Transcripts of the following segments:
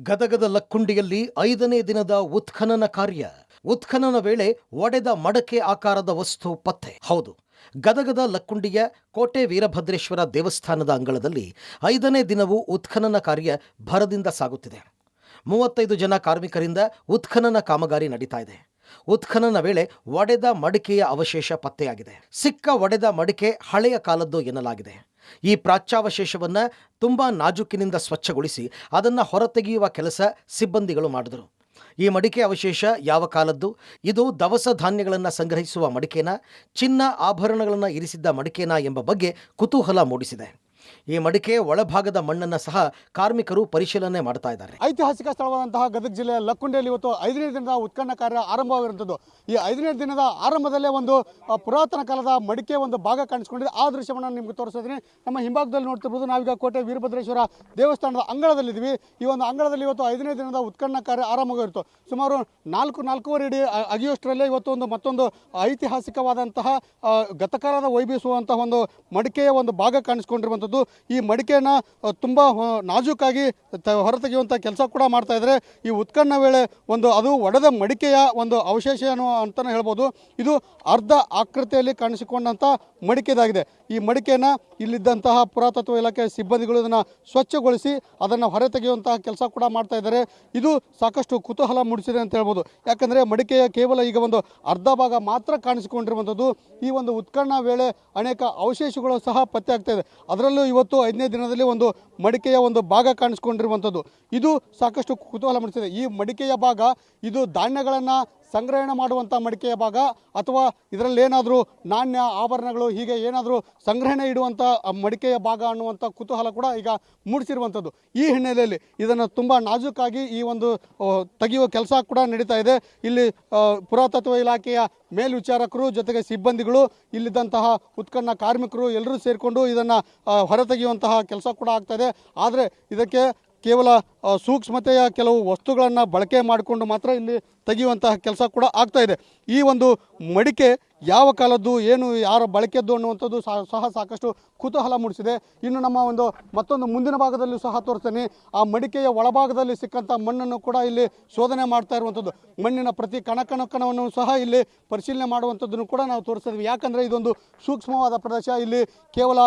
ಗದಗದ ಲಕ್ಕುಂಡಿಯಲ್ಲಿ 5ನೇ ದಿನದ ಉತ್ಖನನ ಕಾರ್ಯ. ಉತ್ಖನನ ವೇಳೆ ಒಡೆದ ಮಡಕೆ ಆಕಾರದ ವಸ್ತು ಪತ್ತೆ. ಹೌದು, ಗದಗದ ಲಕ್ಕುಂಡಿಯ ಕೋಟೆ ವೀರಭದ್ರೇಶ್ವರ ದೇವಸ್ಥಾನದ ಅಂಗಳದಲ್ಲಿ 5ನೇ ದಿನವೂ ಉತ್ಖನನ ಕಾರ್ಯ ಭರದಿಂದ ಸಾಗುತ್ತಿದೆ. 35 ಜನ ಕಾರ್ಮಿಕರಿಂದ ಉತ್ಖನನ ಕಾಮಗಾರಿ ನಡೀತಾ ಇದೆ. ಉತ್ಖನನ ವೇಳೆ ಒಡೆದ ಮಡಿಕೆಯ ಅವಶೇಷ ಪತ್ತೆಯಾಗಿದೆ. ಸಿಕ್ಕ ಒಡೆದ ಮಡಿಕೆ ಹಳೆಯ ಕಾಲದ್ದು ಎನ್ನಲಾಗಿದೆ. ಈ ಪ್ರಾಚ್ಯಾವಶೇಷವನ್ನು ತುಂಬಾ ನಾಜೂಕಿನಿಂದ ಸ್ವಚ್ಛಗೊಳಿಸಿ ಅದನ್ನು ಹೊರತೆಗೆಯುವ ಕೆಲಸ ಸಿಬ್ಬಂದಿಗಳು ಮಾಡಿದರು. ಈ ಮಡಿಕೆ ಅವಶೇಷ ಯಾವ ಕಾಲದ್ದು? ಇದು ದವಸ ಧಾನ್ಯಗಳನ್ನು ಸಂಗ್ರಹಿಸುವ ಮಡಿಕೆನಾ, ಚಿನ್ನ ಆಭರಣಗಳನ್ನು ಇರಿಸಿದ್ದ ಮಡಿಕೆನಾ ಎಂಬ ಬಗ್ಗೆ ಕುತೂಹಲ ಮೂಡಿಸಿದೆ. ಈ ಮಡಿಕೆ ಒಳಭಾಗದ ಮಣ್ಣನ್ನು ಸಹ ಕಾರ್ಮಿಕರು ಪರಿಶೀಲನೆ ಮಾಡ್ತಾ ಇದ್ದಾರೆ. ಐತಿಹಾಸಿಕ ಸ್ಥಳವಾದಂತಹ ಗದಗ ಜಿಲ್ಲೆಯ ಲಕ್ಕುಂಡಿಯಲ್ಲಿ ಇವತ್ತು 5ನೇ ದಿನದ ಉತ್ಖನನ ಕಾರ್ಯ ಆರಂಭವಾಗಿರುವಂಥದ್ದು. ಈ 5ನೇ ದಿನದ ಆರಂಭದಲ್ಲೇ ಒಂದು ಪುರಾತನ ಕಾಲದ ಮಡಿಕೆ ಒಂದು ಭಾಗ ಕಾಣಿಸ್ಕೊಂಡಿದೆ. ಆ ದೃಶ್ಯವನ್ನು ನಿಮ್ಗೆ ತೋರಿಸಿದ್ದೀನಿ. ನಮ್ಮ ಹಿಂಭಾಗದಲ್ಲಿ ನೋಡ್ತಿರ್ಬೋದು, ನಾವೀಗ ಕೋಟೆ ವೀರಭದ್ರೇಶ್ವರ ದೇವಸ್ಥಾನದ ಅಂಗಳದಲ್ಲಿದ್ದೀವಿ. ಈ ಒಂದು ಅಂಗಳದಲ್ಲಿ ಇವತ್ತು 5ನೇ ದಿನದ ಉತ್ಖನನ ಕಾರ್ಯ ಆರಂಭವಾಗಿತ್ತು. ಸುಮಾರು 4-4.5 ಅಡಿ ಅಗಿಯುವಷ್ಟರಲ್ಲೇ ಇವತ್ತು ಮತ್ತೊಂದು ಐತಿಹಾಸಿಕವಾದಂತಹ ಗತಕಾಲದ ವೈಭವಿಸುವಂತಹ ಒಂದು ಮಡಿಕೆಯ ಒಂದು ಭಾಗ ಕಾಣಿಸ್ಕೊಂಡಿರುವಂಥದ್ದು. ಈ ಮಡಿಕೆಯನ್ನು ತುಂಬ ನಾಜೂಕಾಗಿ ಹೊರತೆಗೆಯುವಂಥ ಕೆಲಸ ಕೂಡ ಮಾಡ್ತಾ ಇದ್ದಾರೆ. ಈ ಉತ್ಖನನ ವೇಳೆ ಅದು ಒಡೆದ ಮಡಿಕೆಯ ಒಂದು ಅವಶೇಷ ಅಂತಲೇ ಹೇಳ್ಬೋದು. ಇದು ಅರ್ಧ ಆಕೃತಿಯಲ್ಲಿ ಕಾಣಿಸಿಕೊಂಡಂಥ ಮಡಿಕೆದಾಗಿದೆ. ಈ ಮಡಿಕೆಯನ್ನು ಇಲ್ಲಿದ್ದಂತಹ ಪುರಾತತ್ವ ಇಲಾಖೆ ಸಿಬ್ಬಂದಿಗಳು ಇದನ್ನು ಸ್ವಚ್ಛಗೊಳಿಸಿ ಅದನ್ನು ಹೊರತೆಗೆಯುವಂತಹ ಕೆಲಸ ಕೂಡ ಮಾಡ್ತಾ ಇದ್ದಾರೆ. ಇದು ಸಾಕಷ್ಟು ಕುತೂಹಲ ಮೂಡಿಸಿದೆ ಅಂತ ಹೇಳ್ಬೋದು. ಯಾಕಂದರೆ ಮಡಿಕೆಯ ಕೇವಲ ಈಗ ಒಂದು ಅರ್ಧ ಭಾಗ ಮಾತ್ರ ಕಾಣಿಸಿಕೊಂಡಿರುವಂಥದ್ದು. ಈ ಒಂದು ಉತ್ಖನನ ವೇಳೆ ಅನೇಕ ಅವಶೇಷಗಳು ಸಹ ಪತ್ತೆ ಆಗ್ತಾ ಇದೆ. ಅದರಲ್ಲೂ ಇವತ್ತು 5ನೇ ದಿನದಲ್ಲಿ ಒಂದು ಮಡಿಕೆಯ ಒಂದು ಭಾಗ ಕಾಣಿಸ್ಕೊಂಡಿರುವಂಥದ್ದು. ಇದು ಸಾಕಷ್ಟು ಕುತೂಹಲ ಮೂಡಿಸಿದೆ. ಈ ಮಡಿಕೆಯ ಭಾಗ ಇದು ಧಾನ್ಯಗಳನ್ನು ಸಂಗ್ರಹಣೆ ಮಾಡುವಂಥ ಮಡಿಕೆಯ ಭಾಗ, ಅಥವಾ ಇದರಲ್ಲಿ ಏನಾದರೂ ನಾಣ್ಯ ಆಭರಣಗಳು ಹೀಗೆ ಏನಾದರೂ ಸಂಗ್ರಹಣೆ ಇಡುವಂಥ ಮಡಿಕೆಯ ಭಾಗ ಅನ್ನುವಂಥ ಕುತೂಹಲ ಕೂಡ ಈಗ ಮೂಡಿಸಿರುವಂಥದ್ದು. ಈ ಹಿನ್ನೆಲೆಯಲ್ಲಿ ಇದನ್ನು ತುಂಬ ನಾಜೂಕಾಗಿ ಈ ಒಂದು ತೆಗೆಯುವ ಕೆಲಸ ಕೂಡ ನಡೀತಾ ಇದೆ. ಇಲ್ಲಿ ಪುರಾತತ್ವ ಇಲಾಖೆಯ ಮೇಲ್ವಿಚಾರಕರು ಜೊತೆಗೆ ಸಿಬ್ಬಂದಿಗಳು, ಇಲ್ಲಿದ್ದಂತಹ ಉತ್ಖನನ ಕಾರ್ಮಿಕರು ಎಲ್ಲರೂ ಸೇರಿಕೊಂಡು ಇದನ್ನು ಹೊರತೆಗೆಯುವಂತಹ ಕೆಲಸ ಕೂಡ ಆಗ್ತಾ ಇದೆ. ಆದರೆ ಇದಕ್ಕೆ ಕೇವಲ ಸೂಕ್ಷ್ಮತೆಯ ಕೆಲವು ವಸ್ತುಗಳನ್ನು ಬಳಕೆ ಮಾಡಿಕೊಂಡು ಮಾತ್ರ ಇಲ್ಲಿ ತೆಗೆಯುವಂತಹ ಕೆಲಸ ಕೂಡ ಆಗ್ತಾ ಇದೆ. ಈ ಒಂದು ಮಡಿಕೆ ಯಾವ ಕಾಲದ್ದು, ಏನು ಯಾರ ಬಳಕೆದ್ದು ಅನ್ನುವಂಥದ್ದು ಸಹ ಸಾಕಷ್ಟು ಕುತೂಹಲ ಮೂಡಿಸಿದೆ. ಇನ್ನು ನಮ್ಮ ಮತ್ತೊಂದು ಮುಂದಿನ ಭಾಗದಲ್ಲೂ ಸಹ ತೋರಿಸ್ತೇನೆ. ಆ ಮಡಿಕೆಯ ಒಳಭಾಗದಲ್ಲಿ ಸಿಕ್ಕಂಥ ಮಣ್ಣನ್ನು ಕೂಡ ಇಲ್ಲಿ ಶೋಧನೆ ಮಾಡ್ತಾ ಇರುವಂಥದ್ದು. ಮಣ್ಣಿನ ಪ್ರತಿ ಕಣಕಣವನ್ನು ಸಹ ಇಲ್ಲಿ ಪರಿಶೀಲನೆ ಮಾಡುವಂಥದ್ದನ್ನು ಕೂಡ ನಾವು ತೋರಿಸ್ತಿದ್ವಿ. ಯಾಕಂದರೆ ಇದೊಂದು ಸೂಕ್ಷ್ಮವಾದ ಪ್ರದೇಶ. ಇಲ್ಲಿ ಕೇವಲ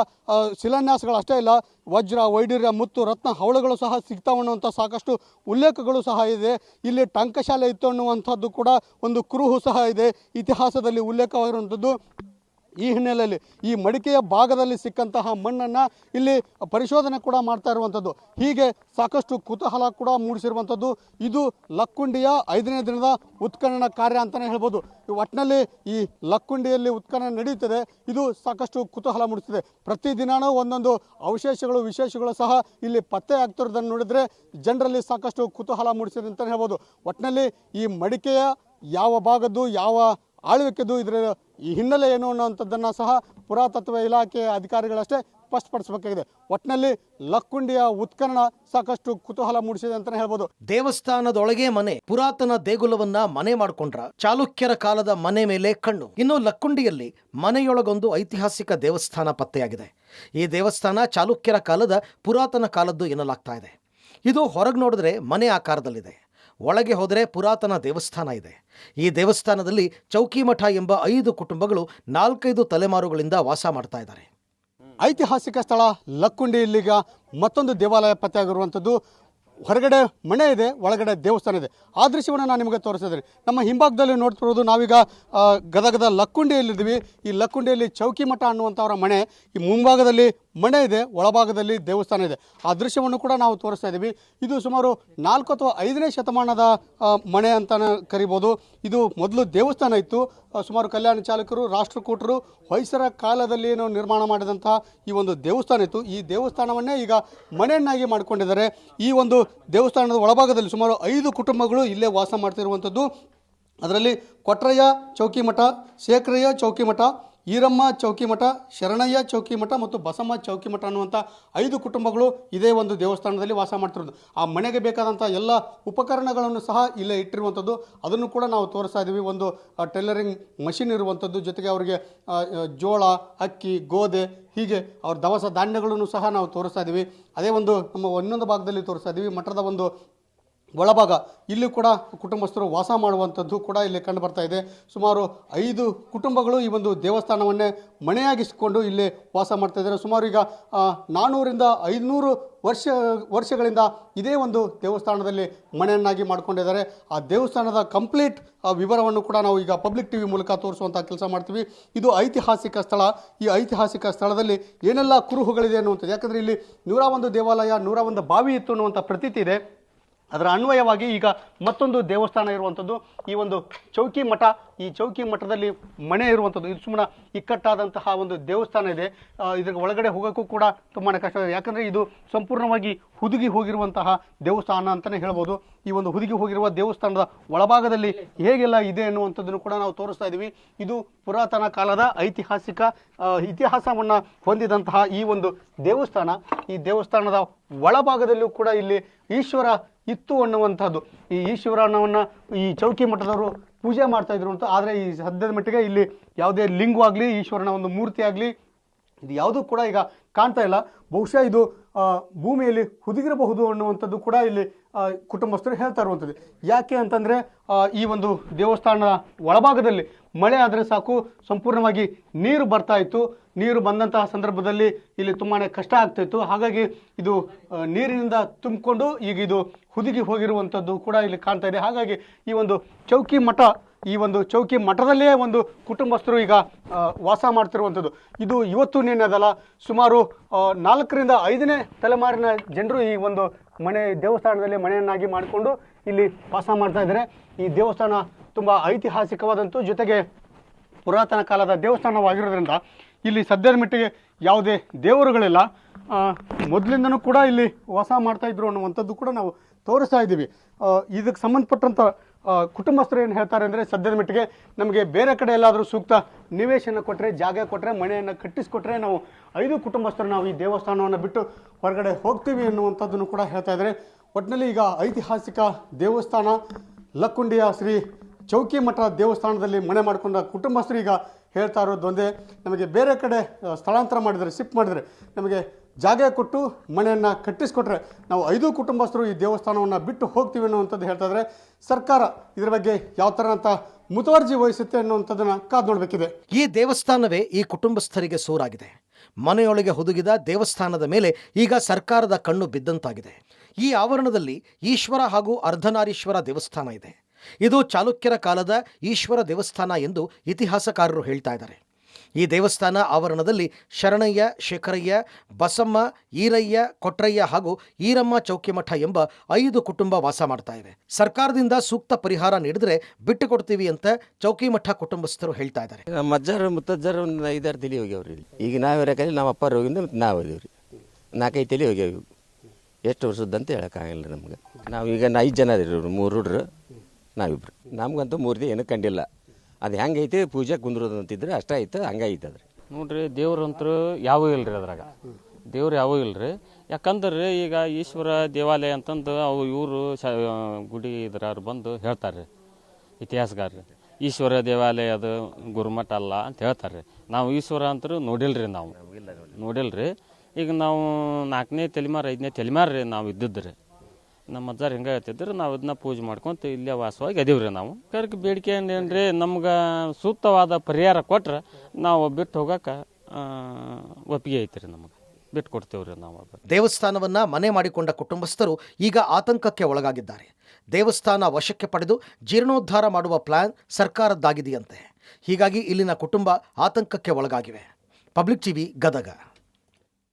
ಶಿಲಾನ್ಯಾಸಗಳು ಅಷ್ಟೇ ಇಲ್ಲ, ವಜ್ರ, ವೈಡೂರ್ಯ, ಮುತ್ತು, ರತ್ನ, ಹವಳುಗಳು ಸಹ ಸಿಗ್ತಾವೆ ಅನ್ನುವಂಥ ಸಾಕಷ್ಟು ಉಲ್ಲೇಖಗಳು ಸಹ ಇದೆ. ಇಲ್ಲಿ ಟಂಕಶಾಲೆ ಇತ್ತು ಅನ್ನುವಂಥದ್ದು ಕೂಡ ಒಂದು ಕುರುಹು ಸಹ ಇದೆ, ಇತಿಹಾಸದಲ್ಲಿ ಉಲ್ಲೇಖವಾಗಿರುವಂಥದ್ದು. ಈ ಹಿನ್ನೆಲೆಯಲ್ಲಿ ಈ ಮಡಿಕೆಯ ಭಾಗದಲ್ಲಿ ಸಿಕ್ಕಂತಹ ಮಣ್ಣನ್ನು ಇಲ್ಲಿ ಪರಿಶೋಧನೆ ಕೂಡ ಮಾಡ್ತಾ ಇರುವಂಥದ್ದು. ಹೀಗೆ ಸಾಕಷ್ಟು ಕುತೂಹಲ ಕೂಡ ಮೂಡಿಸಿರುವಂಥದ್ದು. ಇದು ಲಕ್ಕುಂಡಿಯ 5ನೇ ದಿನದ ಉತ್ಖನನ ಕಾರ್ಯ ಅಂತಲೇ ಹೇಳ್ಬೋದು. ಒಟ್ಟಿನಲ್ಲಿ ಈ ಲಕ್ಕುಂಡಿಯಲ್ಲಿ ಉತ್ಖನನ ನಡೀತದೆ. ಇದು ಸಾಕಷ್ಟು ಕುತೂಹಲ ಮೂಡಿಸ್ತಿದೆ. ಪ್ರತಿದಿನವೂ ಒಂದೊಂದು ಅವಶೇಷಗಳು, ವಿಶೇಷಗಳು ಸಹ ಇಲ್ಲಿ ಪತ್ತೆ ಆಗ್ತಿರೋದನ್ನು ನೋಡಿದರೆ ಜನರಲ್ಲಿ ಸಾಕಷ್ಟು ಕುತೂಹಲ ಮೂಡಿಸಿದೆ ಅಂತಲೇ ಹೇಳ್ಬೋದು. ಒಟ್ಟಿನಲ್ಲಿ ಈ ಮಡಿಕೆಯ ಯಾವ ಭಾಗದ್ದು, ಯಾವ ಆಳ್ವಿಕೆದು, ಇದರ ಈ ಹಿನ್ನೆಲೆ ಏನು ಅನ್ನುವಂಥದ್ದನ್ನು ಸಹ ಪುರಾತತ್ವ ಇಲಾಖೆಯ ಅಧಿಕಾರಿಗಳಷ್ಟೇ ಸ್ಪಷ್ಟಪಡಿಸಬೇಕಾಗಿದೆ. ಒಟ್ಟಿನಲ್ಲಿ ಲಕ್ಕುಂಡಿಯ ಉತ್ಖನನ ಸಾಕಷ್ಟು ಕುತೂಹಲ ಮೂಡಿಸಿದೆ ಅಂತಲೇ ಹೇಳ್ಬೋದು. ದೇವಸ್ಥಾನದೊಳಗೆ ಮನೆ, ಪುರಾತನ ದೇಗುಲವನ್ನ ಮನೆ ಮಾಡಿಕೊಂಡ್ರ ಚಾಲುಕ್ಯರ ಕಾಲದ ಮನೆ ಮೇಲೆ ಕಣ್ಣು. ಇನ್ನು ಲಕ್ಕುಂಡಿಯಲ್ಲಿ ಮನೆಯೊಳಗೊಂದು ಐತಿಹಾಸಿಕ ದೇವಸ್ಥಾನ ಪತ್ತೆಯಾಗಿದೆ. ಈ ದೇವಸ್ಥಾನ ಚಾಲುಕ್ಯರ ಕಾಲದ ಪುರಾತನ ಕಾಲದ್ದು ಎನ್ನಲಾಗ್ತಾ ಇದೆ. ಇದು ಹೊರಗೆ ನೋಡಿದ್ರೆ ಮನೆ ಆಕಾರದಲ್ಲಿದೆ, ಒಳಗೆ ಹೋದರೆ ಪುರಾತನ ದೇವಸ್ಥಾನ ಇದೆ. ಈ ದೇವಸ್ಥಾನದಲ್ಲಿ ಚೌಕಿಮಠ ಎಂಬ 5 ಕುಟುಂಬಗಳು 4-5 ತಲೆಮಾರುಗಳಿಂದ ವಾಸ ಮಾಡ್ತಾ ಇದ್ದಾರೆ. ಐತಿಹಾಸಿಕ ಸ್ಥಳ ಲಕ್ಕುಂಡಿಯಲ್ಲೀಗ ಮತ್ತೊಂದು ದೇವಾಲಯ ಪತ್ತೆಯಾಗಿರುವಂಥದ್ದು. ಹೊರಗಡೆ ಮನೆ ಇದೆ, ಒಳಗಡೆ ದೇವಸ್ಥಾನ ಇದೆ. ಆ ದೃಶ್ಯವನ್ನು ನಾನು ನಿಮಗೆ ತೋರಿಸಿದ್ದೀನಿ. ನಮ್ಮ ಹಿಂಭಾಗದಲ್ಲಿ ನೋಡ್ತಿರೋದು, ನಾವೀಗ ಗದಗದ ಲಕ್ಕುಂಡಿಯಲ್ಲಿದ್ದೀವಿ. ಈ ಲಕ್ಕುಂಡಿಯಲ್ಲಿ ಚೌಕಿಮಠ ಅನ್ನುವಂಥವರ ಮನೆ, ಈ ಮುಂಭಾಗದಲ್ಲಿ ಮನೆ ಇದೆ, ಒಳಭಾಗದಲ್ಲಿ ದೇವಸ್ಥಾನ ಇದೆ. ಆ ದೃಶ್ಯವನ್ನು ಕೂಡ ನಾವು ತೋರಿಸ್ತಾ ಇದ್ದೀವಿ. ಇದು ಸುಮಾರು 4 ಅಥವಾ 5ನೇ ಶತಮಾನದ ಮನೆ ಅಂತಲೇ ಕರಿಬೋದು. ಇದು ಮೊದಲು ದೇವಸ್ಥಾನ ಇತ್ತು. ಸುಮಾರು ಕಲ್ಯಾಣ ಚಾಲುಕ್ಯರು, ರಾಷ್ಟ್ರಕೂಟರು, ಹೊಯ್ಸರ ಕಾಲದಲ್ಲಿ ಏನೋ ನಿರ್ಮಾಣ ಮಾಡಿದಂತಹ ಈ ಒಂದು ದೇವಸ್ಥಾನ ಇತ್ತು. ಈ ದೇವಸ್ಥಾನವನ್ನೇ ಈಗ ಮನೆಯನ್ನಾಗಿ ಮಾಡಿಕೊಂಡಿದ್ದಾರೆ. ಈ ಒಂದು ದೇವಸ್ಥಾನದ ಒಳಭಾಗದಲ್ಲಿ ಸುಮಾರು 5 ಕುಟುಂಬಗಳು ಇಲ್ಲೇ ವಾಸ ಮಾಡ್ತಿರುವಂಥದ್ದು. ಅದರಲ್ಲಿ ಕೊಟ್ರಯ್ಯ ಚೌಕಿಮಠ, ಶೇಖರಯ್ಯ ಚೌಕಿಮಠ, ಈರಮ್ಮ ಚೌಕಿಮಠ, ಶರಣಯ್ಯ ಚೌಕಿಮಠ ಮತ್ತು ಬಸಮ್ಮ ಚೌಕಿಮಠ ಅನ್ನುವಂಥ 5 ಕುಟುಂಬಗಳು ಇದೇ ಒಂದು ದೇವಸ್ಥಾನದಲ್ಲಿ ವಾಸ ಮಾಡ್ತಿರೋದು. ಆ ಮನೆಗೆ ಬೇಕಾದಂಥ ಎಲ್ಲ ಉಪಕರಣಗಳನ್ನು ಸಹ ಇಲ್ಲೇ ಇಟ್ಟಿರುವಂಥದ್ದು. ಅದನ್ನು ಕೂಡ ನಾವು ತೋರಿಸ್ತಾ ಇದ್ದೀವಿ. ಒಂದು ಟೈಲರಿಂಗ್ ಮಷಿನ್ ಇರುವಂಥದ್ದು, ಜೊತೆಗೆ ಅವರಿಗೆ ಜೋಳ, ಅಕ್ಕಿ, ಗೋಧಿ, ಹೀಗೆ ಅವ್ರ ದವಸ ಧಾನ್ಯಗಳನ್ನು ಸಹ ನಾವು ತೋರಿಸ್ತಾ ಇದ್ದೀವಿ. ಅದೇ ಒಂದು ನಮ್ಮ ಇನ್ನೊಂದು ಭಾಗದಲ್ಲಿ ತೋರಿಸ್ತಾ ಇದ್ದೀವಿ. ಮಠದ ಒಂದು ಒಳಭಾಗ ಇಲ್ಲಿ ಕೂಡ ಕುಟುಂಬಸ್ಥರು ವಾಸ ಮಾಡುವಂಥದ್ದು ಕೂಡ ಇಲ್ಲಿ ಕಂಡು ಬರ್ತಾ ಇದೆ. ಸುಮಾರು 5 ಕುಟುಂಬಗಳು ಈ ಒಂದು ದೇವಸ್ಥಾನವನ್ನೇ ಮನೆಯಾಗಿಸಿಕೊಂಡು ಇಲ್ಲಿ ವಾಸ ಮಾಡ್ತಾ ಇದ್ದಾರೆ. ಸುಮಾರು ಈಗ 400ರಿಂದ 500 ವರ್ಷಗಳಿಂದ ಇದೇ ಒಂದು ದೇವಸ್ಥಾನದಲ್ಲಿ ಮನೆಯನ್ನಾಗಿ ಮಾಡ್ಕೊಂಡಿದ್ದಾರೆ. ಆ ದೇವಸ್ಥಾನದ ಕಂಪ್ಲೀಟ್ ವಿವರವನ್ನು ಕೂಡ ನಾವು ಈಗ ಪಬ್ಲಿಕ್ ಟಿವಿ ಮೂಲಕ ತೋರಿಸುವಂಥ ಕೆಲಸ ಮಾಡ್ತೀವಿ. ಇದು ಐತಿಹಾಸಿಕ ಸ್ಥಳ. ಈ ಐತಿಹಾಸಿಕ ಸ್ಥಳದಲ್ಲಿ ಏನೆಲ್ಲ ಕುರುಹುಗಳಿದೆ ಅನ್ನುವಂಥದ್ದು, ಯಾಕಂದರೆ ಇಲ್ಲಿ 101 ದೇವಾಲಯ 101 ಬಾವಿ ಇತ್ತು ಅನ್ನುವಂಥ ಪ್ರತೀತಿ ಇದೆ. ಅದರ ಅನ್ವಯವಾಗಿ ಈಗ ಮತ್ತೊಂದು ದೇವಸ್ಥಾನ ಇರುವಂಥದ್ದು ಈ ಒಂದು ಚೌಕಿ ಮಠ. ಈ ಚೌಕಿ ಮಠದಲ್ಲಿ ಮನೆ ಇರುವಂಥದ್ದು. ಇದು ಸುಮ್ಮನೆ ಇಕ್ಕಟ್ಟಾದಂತಹ ಒಂದು ದೇವಸ್ಥಾನ ಇದೆ. ಇದರ ಒಳಗಡೆ ಹೋಗೋಕ್ಕೂ ಕೂಡ ತುಂಬಾ ಕಷ್ಟ ಇದೆ, ಯಾಕಂದರೆ ಇದು ಸಂಪೂರ್ಣವಾಗಿ ಹುದುಗಿ ಹೋಗಿರುವಂತಹ ದೇವಸ್ಥಾನ ಅಂತಲೇ ಹೇಳ್ಬೋದು. ಈ ಒಂದು ಹುದುಗಿ ಹೋಗಿರುವ ದೇವಸ್ಥಾನದ ಒಳಭಾಗದಲ್ಲಿ ಹೇಗೆಲ್ಲ ಇದೆ ಅನ್ನುವಂಥದ್ದನ್ನು ಕೂಡ ನಾವು ತೋರಿಸ್ತಾ ಇದ್ದೀವಿ. ಇದು ಪುರಾತನ ಕಾಲದ ಇತಿಹಾಸವನ್ನು ಹೊಂದಿದಂತಹ ಈ ಒಂದು ದೇವಸ್ಥಾನ. ಈ ದೇವಸ್ಥಾನದ ಒಳಭಾಗದಲ್ಲೂ ಕೂಡ ಇಲ್ಲಿ ಈಶ್ವರ ಇತ್ತು ಅನ್ನುವಂಥದ್ದು. ಈ ಈಶ್ವರನವನ್ನು ಈ ಚೌಕಿ ಮಠದವರು ಪೂಜೆ ಮಾಡ್ತಾ ಇದ್ರು ಅಂತ. ಆದರೆ ಈ ಸದ್ಯದ ಮಟ್ಟಿಗೆ ಇಲ್ಲಿ ಯಾವುದೇ ಲಿಂಗವಾಗಲಿ ಈಶ್ವರನ ಒಂದು ಮೂರ್ತಿ ಆಗಲಿ ಇದು ಯಾವುದೂ ಕೂಡ ಈಗ ಕಾಣ್ತಾ ಇಲ್ಲ. ಬಹುಶಃ ಇದು ಭೂಮಿಯಲ್ಲಿ ಹುದುಗಿರಬಹುದು ಅನ್ನುವಂಥದ್ದು ಕೂಡ ಇಲ್ಲಿ ಕುಟುಂಬಸ್ಥರು ಹೇಳ್ತಾ ಇರುವಂಥದ್ದು. ಯಾಕೆ ಅಂತಂದರೆ ಈ ಒಂದು ದೇವಸ್ಥಾನದ ಒಳಭಾಗದಲ್ಲಿ ಮಳೆ ಆದರೆ ಸಾಕು ಸಂಪೂರ್ಣವಾಗಿ ನೀರು ಬರ್ತಾ ಇತ್ತು. ನೀರು ಬಂದಂತಹ ಸಂದರ್ಭದಲ್ಲಿ ಇಲ್ಲಿ ತುಂಬಾ ಕಷ್ಟ ಆಗ್ತಾಯಿತ್ತು. ಹಾಗಾಗಿ ಇದು ನೀರಿನಿಂದ ತುಂಬಿಕೊಂಡು ಈಗ ಇದು ಹುದುಗಿ ಹೋಗಿರುವಂಥದ್ದು ಕೂಡ ಇಲ್ಲಿ ಕಾಣ್ತಾ ಇದೆ. ಹಾಗಾಗಿ ಈ ಒಂದು ಚೌಕಿ ಮಠದಲ್ಲೇ ಒಂದು ಕುಟುಂಬಸ್ಥರು ಈಗ ವಾಸ ಮಾಡ್ತಿರುವಂಥದ್ದು. ಇದು ಇವತ್ತು ನೆನೆದಲ್ಲ, ಸುಮಾರು 4ರಿಂದ 5ನೇ ತಲೆಮಾರಿನ ಜನರು ಈ ಒಂದು ದೇವಸ್ಥಾನದಲ್ಲಿ ಮನೆಯನ್ನಾಗಿ ಮಾಡಿಕೊಂಡು ಇಲ್ಲಿ ವಾಸ ಮಾಡ್ತಾ ಇದ್ದಾರೆ. ಈ ದೇವಸ್ಥಾನ ತುಂಬ ಐತಿಹಾಸಿಕವಾದಂಥ ಜೊತೆಗೆ ಪುರಾತನ ಕಾಲದ ದೇವಸ್ಥಾನವಾಗಿರೋದ್ರಿಂದ ಇಲ್ಲಿ ಸದ್ಯದ ಮಟ್ಟಿಗೆ ಯಾವುದೇ ದೇವರುಗಳಿಲ್ಲ. ಮೊದಲಿಂದನೂ ಕೂಡ ಇಲ್ಲಿ ವಾಸ ಮಾಡ್ತಾ ಇದ್ರು ಅನ್ನುವಂಥದ್ದು ಕೂಡ ನಾವು ತೋರಿಸ್ತಾ ಇದ್ದೀವಿ. ಇದಕ್ಕೆ ಸಂಬಂಧಪಟ್ಟಂಥ ಕುಟುಂಬಸ್ಥರು ಏನು ಹೇಳ್ತಾರೆ ಅಂದರೆ, ಸದ್ಯದ ಮಟ್ಟಿಗೆ ನಮಗೆ ಬೇರೆ ಕಡೆ ಎಲ್ಲಾದರೂ ಸೂಕ್ತ ನಿವೇಶನ ಕೊಟ್ಟರೆ, ಜಾಗ ಕೊಟ್ಟರೆ, ಮನೆಯನ್ನು ಕಟ್ಟಿಸ್ಕೊಟ್ರೆ ನಾವು 5 ಕುಟುಂಬಸ್ಥರು ನಾವು ಈ ದೇವಸ್ಥಾನವನ್ನು ಬಿಟ್ಟು ಹೊರಗಡೆ ಹೋಗ್ತೀವಿ ಅನ್ನುವಂಥದ್ದನ್ನು ಕೂಡ ಹೇಳ್ತಾ ಇದ್ದಾರೆ. ಒಟ್ಟಿನಲ್ಲಿ ಈಗ ಐತಿಹಾಸಿಕ ದೇವಸ್ಥಾನ ಲಕ್ಕುಂಡಿಯ ಶ್ರೀ ಚೌಕಿ ಮಠ ದೇವಸ್ಥಾನದಲ್ಲಿ ಮನೆ ಮಾಡಿಕೊಂಡ ಕುಟುಂಬಸ್ಥರು ಈಗ ಹೇಳ್ತಾ ಇರೋದು ಒಂದೇ, ನಮಗೆ ಬೇರೆ ಕಡೆ ಸ್ಥಳಾಂತರ ಮಾಡಿದರೆ, ಶಿಫ್ಟ್ ಮಾಡಿದರೆ, ನಮಗೆ ಜಾಗ ಕೊಟ್ಟು ಮನೆಯನ್ನು ಕಟ್ಟಿಸ್ಕೊಟ್ರೆ ನಾವು 5 ಕುಟುಂಬಸ್ಥರು ಈ ದೇವಸ್ಥಾನವನ್ನು ಬಿಟ್ಟು ಹೋಗ್ತೀವಿ ಅನ್ನುವಂಥದ್ದು ಹೇಳ್ತಾ ಇದ್ದಾರೆ. ಸರ್ಕಾರ ಇದರ ಬಗ್ಗೆ ಯಾವ ಥರ ಅಂತ ಮುತುವರ್ಜಿ ವಹಿಸುತ್ತೆ ಅನ್ನುವಂಥದ್ದನ್ನು ಕಾದು ನೋಡಬೇಕಿದೆ. ಈ ದೇವಸ್ಥಾನವೇ ಈ ಕುಟುಂಬಸ್ಥರಿಗೆ ಸೋರಾಗಿದೆ. ಮನೆಯೊಳಗೆ ಹುದುಗಿದ ದೇವಸ್ಥಾನದ ಮೇಲೆ ಈಗ ಸರ್ಕಾರದ ಕಣ್ಣು ಬಿದ್ದಂತಾಗಿದೆ. ಈ ಆವರಣದಲ್ಲಿ ಈಶ್ವರ ಹಾಗೂ ಅರ್ಧನಾರೀಶ್ವರ ದೇವಸ್ಥಾನ ಇದೆ. ಇದು ಚಾಲುಕ್ಯರ ಕಾಲದ ಈಶ್ವರ ದೇವಸ್ಥಾನ ಎಂದು ಇತಿಹಾಸಕಾರರು ಹೇಳ್ತಾ ಇದ್ದಾರೆ. ಈ ದೇವಸ್ಥಾನ ಆವರಣದಲ್ಲಿ ಶರಣಯ್ಯ, ಶೇಖರಯ್ಯ, ಬಸಮ್ಮ, ಈರಯ್ಯ, ಕೊಟ್ರಯ್ಯ ಹಾಗೂ ಈರಮ್ಮ ಚೌಕಿಮಠ ಎಂಬ 5 ಕುಟುಂಬ ವಾಸ ಮಾಡ್ತಾ ಇವೆ. ಸರ್ಕಾರದಿಂದ ಸೂಕ್ತ ಪರಿಹಾರ ನೀಡಿದ್ರೆ ಬಿಟ್ಟು ಕೊಡ್ತೀವಿ ಅಂತ ಚೌಕಿಮಠ ಕುಟುಂಬಸ್ಥರು ಹೇಳ್ತಾ ಇದ್ದಾರೆ. ನಮ್ಮ ಅಜ್ಜಾರು ಮುತ್ತಜ್ಜಾರು 5-6 ತಲೆ ಹೋಗ್ಯಾವ್ರಿ. ಈಗ ನಾವಿರಕಲ್ಲಿ ನಮ್ಮ ಅಪ್ಪಾರು ಹೋಗಿಂದ ನಾವು ಹೋದೇವ್ರಿ. 4-5 ತಲೆ ಹೋಗ್ಯಾವ. ಎಷ್ಟು ವರ್ಷದಂತ ಹೇಳೋಕ್ಕಾಗಲ್ಲ ನಮ್ಗೆ. ನಾವೀಗ 5 ಜನ ಅದೀವಿ, 3 ಹುಡ್ರು ನಾವಿಬ್ರು. ನಮ್ಗಂತೂ ಮೂರ್ತಿ ಏನೂ ಕಂಡಿಲ್ಲ. ಅದು ಹೆಂಗೈತೆ ಪೂಜೆ ಕುಂದ್ರೋದು ಅಂತಿದ್ರೆ ಅಷ್ಟೇ ಐತೆ, ಹಂಗೈತೆ ಅದ್ರಿ. ನೋಡ್ರಿ, ದೇವ್ರಂತರೂ ಯಾವೂ ಇಲ್ರಿ ಅದ್ರಾಗ. ದೇವ್ರು ಯಾವೂ ಇಲ್ರಿ. ಯಾಕಂದ್ರೆ ಈಗ ಈಶ್ವರ ದೇವಾಲಯ ಅಂತಂದು ಇವರು ಗುಡಿ ಇದ್ರಾರು ಬಂದು ಹೇಳ್ತಾರೆ ಇತಿಹಾಸಗಾರರು. ಈಶ್ವರ ದೇವಾಲಯ ಅದು ಗುರುಮಠ ಅಲ್ಲ ಅಂತ ಹೇಳ್ತಾರೆ. ನಾವು ಈಶ್ವರ ಅಂತರೂ ನೋಡಿಲ್ರಿ, ನಾವು ನೋಡಿಲ್ರಿ. ಈಗ ನಾವು 4ನೇ ತಲೆಮಾರು 5ನೇ ತಲೆಮಾರು ರೀ ನಾವು ಇದ್ದಿದ್ರಿ. ನಮ್ಮ ಅಜ್ಜಾರು ಹಿಂಗೆ ಹೇಳ್ತಿದ್ರು. ನಾವು ಇದನ್ನ ಪೂಜೆ ಮಾಡ್ಕೊಂತ ಇಲ್ಲೇ ವಾಸವಾಗಿ ಅದೀವ್ರಿ. ನಾವು ಕರ್ಕ ಬೇಡಿಕೆ ಏನೇನ್ರಿ, ನಮ್ಗೆ ಸೂಕ್ತವಾದ ಪರಿಹಾರ ಕೊಟ್ರೆ ನಾವು ಬಿಟ್ಟು ಹೋಗಕ್ಕೆ ಒಪ್ಪಿಗೆ ಐತ್ರಿ. ನಮಗೆ ಬಿಟ್ಟು ಕೊಡ್ತೇವ್ರಿ ನಾವು. ದೇವಸ್ಥಾನವನ್ನ ಮನೆ ಮಾಡಿಕೊಂಡ ಕುಟುಂಬಸ್ಥರು ಈಗ ಆತಂಕಕ್ಕೆ ಒಳಗಾಗಿದ್ದಾರೆ. ದೇವಸ್ಥಾನ ವಶಕ್ಕೆ ಪಡೆದು ಜೀರ್ಣೋದ್ಧಾರ ಮಾಡುವ ಪ್ಲಾನ್ ಸರ್ಕಾರದ್ದಾಗಿದೆಯಂತೆ. ಹೀಗಾಗಿ ಇಲ್ಲಿನ ಕುಟುಂಬ ಆತಂಕಕ್ಕೆ ಒಳಗಾಗಿವೆ. Public TV, Gadag.